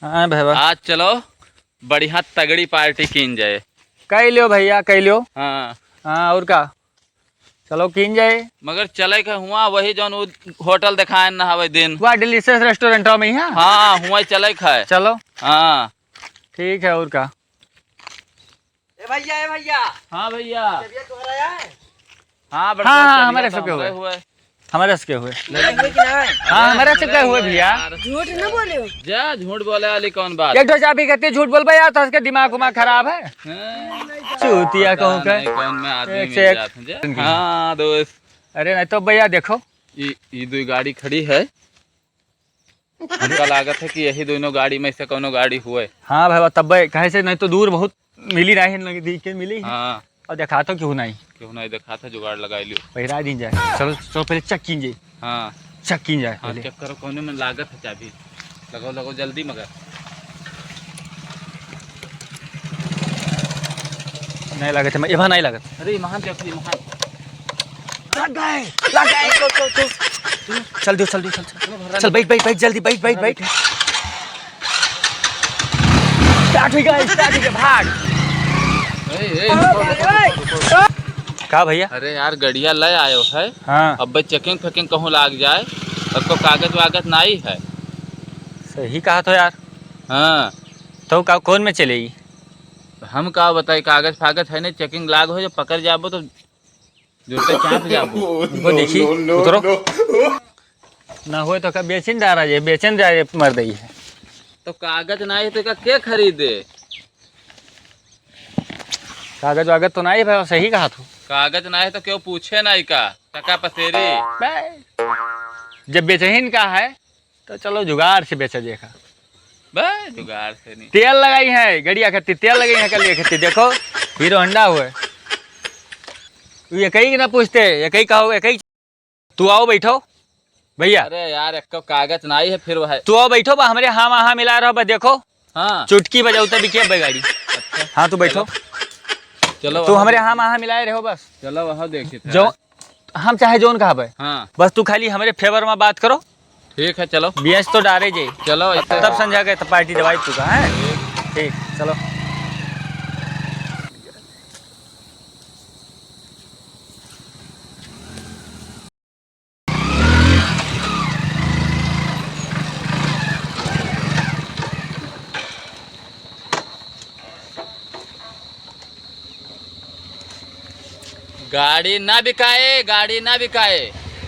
हाँ भैया आज चलो बढ़िया तगड़ी पार्टी कीन जाए। कह लियो भैया कह लियो। हाँ हाँ और का चलो कीन जाए। मगर चले के हुआ वही जौन होटल दिखाए न हवे दिन। वह डिलीशियस रेस्टोरेंट में ही है। हाँ हुआ चले खाए। चलो हाँ ठीक है और का। ए भैया हाँ भैया। तबीयत तुम्हारा है? हाँ हाँ, हमारे सबके हुए। हमारे से हुए। लगे हुए कि ना है? हाँ हमारे से हुए भैया। झूठ न बोले हो। जा झूठ बोले वाली कौन बात। एक दो चाबी कहते झूठ बोल भैया तो उसके दिमाग उमाग खराब है। हाँ, चूतिया कहूँ पता नहीं कौन में आदमी एक मिल से एक। जाते हैं। हाँ दोस्त अरे नहीं तो भैया देखो ये दो गाड़ी खड़ी है। हमका लागत है कि यही दोनों गाड़ी में से कोनो गाड़ी हुए। हाँ भाई तब भाई कहे से नहीं तो दूर बहुत मिली नहीं नजदीक के मिली है। हाँ और देखा तो क्यों नहीं क्यों नहीं देखा था जुगाड़ लगा लियो। पहिरा दी जाए। चलो चलो पहले चेक कीजिए। हाँ चेक की जाए हाँ पहले। चेक करो कोने में लागत है चाबी। लगाओ लगाओ जल्दी मगर। नहीं लागत है यहाँ नहीं लागत। अरे महान देखो महान। लग गए चल दो चल बैठ बैठ बैठ जल्दी बैठ बैठ बैठ। स्टार्ट हो गया भाग। का भैया। अरे यार गड़िया ले आयो है। हाँ अब भाई चेकिंग फेकिंग कहूँ लाग जाए तो कागज वागज नहीं है। सही कहा तो यार। हाँ तो का कौन में चलेगी। हम का बताए कागज फागज है नहीं चेकिंग लाग हो जो पकड़ जाबो तो जूते चाप जाबो। वो देखिए उतरो ना हो तो का बेचन डारा जे बेचन जाए मर दई है। तो कागज नहीं तो का के खरीदे। कागज वागज तो नहीं भाई सही कहा तू। कागज नहीं तो क्यों पूछे नहीं का टका पसेरी। जब बेचहीन का है तो चलो जुगाड़ से बेचा देखा। बस जुगाड़ से नहीं। तेल लगाई है गड़िया खत्ती तेल लगाई है कल खत्ती देखो हीरो होंडा हुए। ये कहीं ना पूछते ये कहीं कहो ये कहीं तू आओ बैठो भैया। अरे यार एक कागज नहीं है फिर वह। तू आओ बैठो बा हमारे हाँ वहाँ मिला रहा बस देखो। हाँ चुटकी बजाऊ तभी क्या गाड़ी। अच्छा हाँ तू बैठो चलो तू हमारे हाँ वहाँ मिलाए रहो बस। चलो वह देखिए जो हम चाहे जोन कहा भाई हाँ बस तू खाली हमारे फेवर में बात करो। ठीक है चलो बेच तो डारे जे चलो ऐसे तब समझा गए तो पार्टी दवाई तू का है। ठीक चलो गाड़ी ना बिकाए गाड़ी ना बिकाए।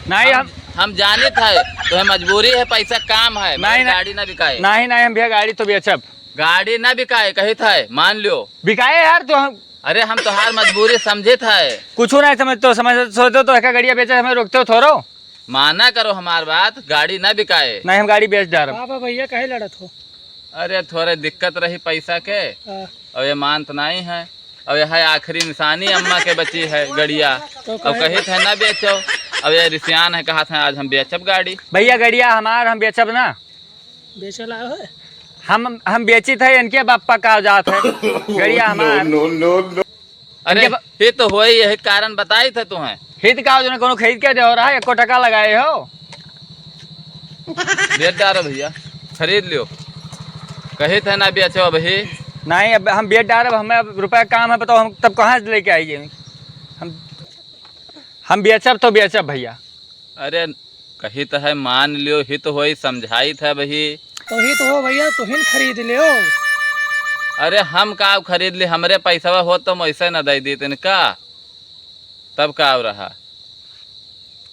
नहीं हम जाने थे तो मजबूरी है पैसा काम है नहीं, मगर गाड़ी ना बिकाए। नहीं हम भैया गाड़ी तो बेचब। गाड़ी ना बिकाए कही था मान लियो। बिकाए यार तो हम अरे हम तो हार मजबूरी समझे थे। कुछ नहीं समझ सोचो तो एक गाड़िया बेचे हमें रोकते हो थोड़ो। माना करो हमार बात गाड़ी ना बिकाए। नहीं हम गाड़ी बेच डाल पापा भैया कहे लड़त हो। अरे थोड़े दिक्कत रही पैसा के और ये मान तो नहीं है। अब यह आखिरी निशानी अम्मा के बची है गड़िया तो कही थे ना बेचो। अब ये रिसियान है कहा था आज हम बेचब गाड़ी। भैया गाड़िया हमार हम बेचब ना। बेचे लाए हो? हम बेची थे इनके बापा का जात है गाड़िया हमार। अरे ये तो हो ही यही कारण बताई थे तुम्हें। हित का जो कोनो खरीद के दे हो रहा है 1 टका लगाए हो। बेच डालो भैया खरीद लियो। कही थे ना बेचो भाई। नहीं अब हम बेच डाल हमें रुपए काम है बताओ हम तब कहाँ से लेके आइए। हम बेचब तो बेचब भैया। अरे कही तो है मान लियो हित हो ही समझाई था भाई। तो ही तो हो भैया तो ही खरीद ले हो। अरे हम का खरीद ली हमरे पैसा हो तो वैसे न दे दी तिनका तब का रहा।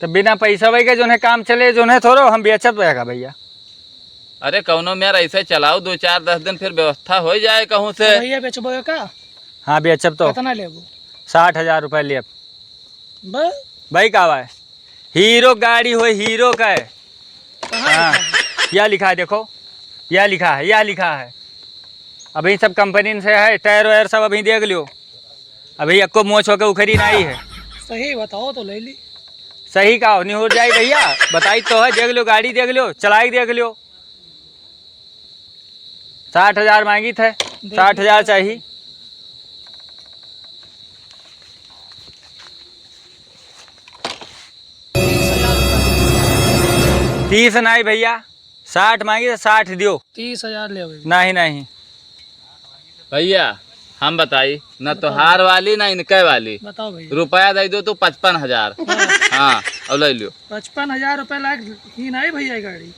तो बिना पैसा वही के जो है काम चले जो है थोड़ो हम बेचब रहेगा भैया। अरे कौनो मेरा ऐसे चलाओ 2-4-10 दिन फिर व्यवस्था हो जाए कहूँ से। भैया बेचबो का? हाँ बेचब तो कितना लेबो? 60,000 रुपये ले बस भाई का है हीरो गाड़ी हो हीरो का है। हाँ यह लिखा है देखो यह लिखा है अभी सब कंपनी से है टायर वायर सब अभी देख लियो। अभी अक्को मोच होकर उखरी नहीं है। सही बताओ तो ले ली। सही का नहीं हो जाए भैया बताई तो है देख लो गाड़ी देख लो चलाई देख लो। 60,000 मांगी थे 60,000 चाहिए। 30 नहीं भैया 60 मांगी तो 60 दियो। 30,000 ले भाई। नहीं नहीं भैया हम बताई न तो हार वाली ना इनके वाली, बताओ भैया। रुपया दे दो तो 55,000। हाँ अब ले लियो। 55,000 रुपए लायक ही नहीं भैया ये गाड़ी।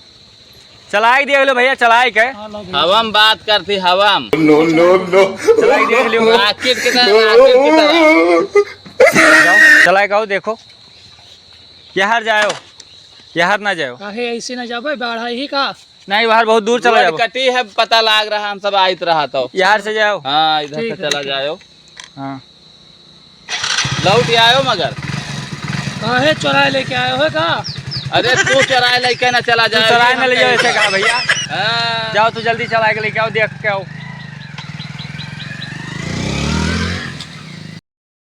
चलाई देख लो भैया, चलाई के हाँ लो भैया। हवम बात करती हवम, चलाई देख लो। राकेट की तरह। चलाई कहो देखो, यहर जाओ, यहर ना जाओ। काहे ऐसे न जाबे, बाढ़ा ही का। नहीं बाहर बहुत दूर चला जाओ। कटी है पता लाग रहा, हम सब आइत रहा तो। यहर से जाओ। हाँ इधर ठीक से है, चला ठीक जाओ। हाँ लौट आयो मगर। काहे चुराए लेके आए हो का। अरे तू चराए लेके ना चला तू जाए। चलाए ना ले जाओ ऐसे कहा भैया। हाँ। जाओ तू जल्दी चला के लेके आओ, देख के आओ।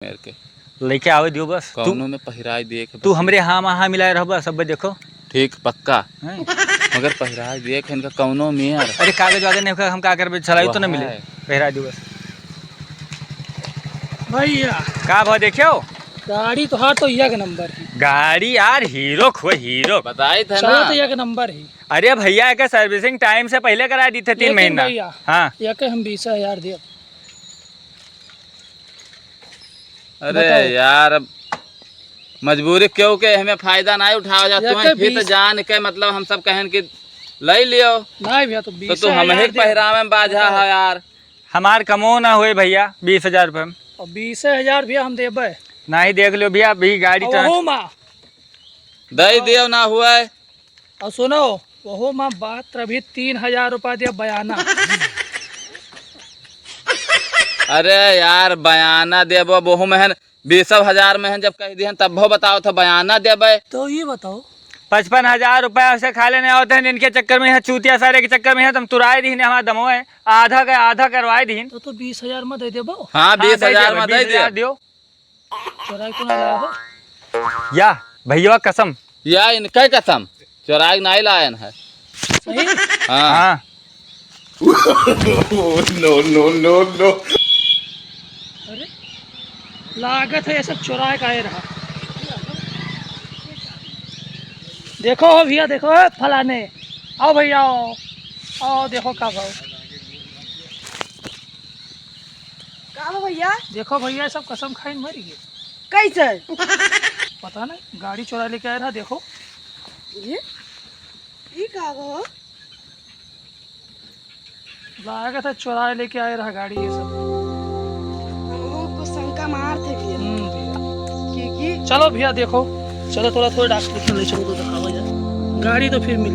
मेरे के लेके आओ दियो बस। कौनों में पहिराई देख। तू हमरे हाँ महा मिलाए रहो बस, सब देखो। ठीक पक्का, हैं? मगर पहिराई देख इनका कौनों में। अरे कागज वागज नहीं हम का कर चलाई तो ना मिले। है। पहरा दियो बस। भैया का भाव देखियो। गाड़ी तो हार तो एक नंबर ही। गाड़ी यार हीरो खो हीरो। बताई थे चलो ना। तो एक नंबर ही। अरे भैया एक सर्विसिंग टाइम से पहले करा दी थे 3 लेकिन महीना। भैया, हाँ एक हम 20,000 दिए। अरे बताओ। यार अब मजबूरी क्यों के हमें फायदा ना उठाओ जा। या तुम्हें के फिर 20 जान के मतलब हम सब कहन कि ले लियो नहीं भैया तो तो 20,000 तू हमें ही पहिरावे में बाझा है यार। हमार कमो ना हुए भैया 20,000 रुपये में। और 20,000 भैया हम देबे। नहीं देख लो भैया, अभी गाड़ी और वहो माँ, दे दियो ना हुआ। और सुनो वहो माँ बात अभी 3,000 रुपया दिया बयाना। अरे यार बयाना देबो बहु महन 20,000 में जब कह दिहन तब वो बताओ था बयाना देबे। तो ये बताओ 55,000 रुपया से खा लेने होते हैं इनके चक्कर में है, चूतिया सारे के चक्कर में है। तुम तुराए दीन हमारा दमो है, आधा का आधा करवाए दीन। तो 20,000 में दे देबो। हाँ 20,000 में दे दियो। दियो चुराई को ना लाया हो। या भैया कसम। या इनके कसम चोराई नहीं लायन है। सही। हाँ हाँ अरे लागत है ये सब चुराए का ही रहा। देखो भैया देखो फलाने, आओ भैया आओ आओ देखो का भाव। का भैया देखो भैया सब कसम खाई मर गए। कैसे पता नहीं गाड़ी चुरा लेके आया रहा। देखो ये का हो लागत है चुरा लेके आया रहा गाड़ी ये सब। हमको शंका मार थे भैया भैया कि चलो भैया देखो, चलो थोड़ा थोड़ा डॉक्टर ले चलो तो दिखावा जाए। गाड़ी तो फिर मिल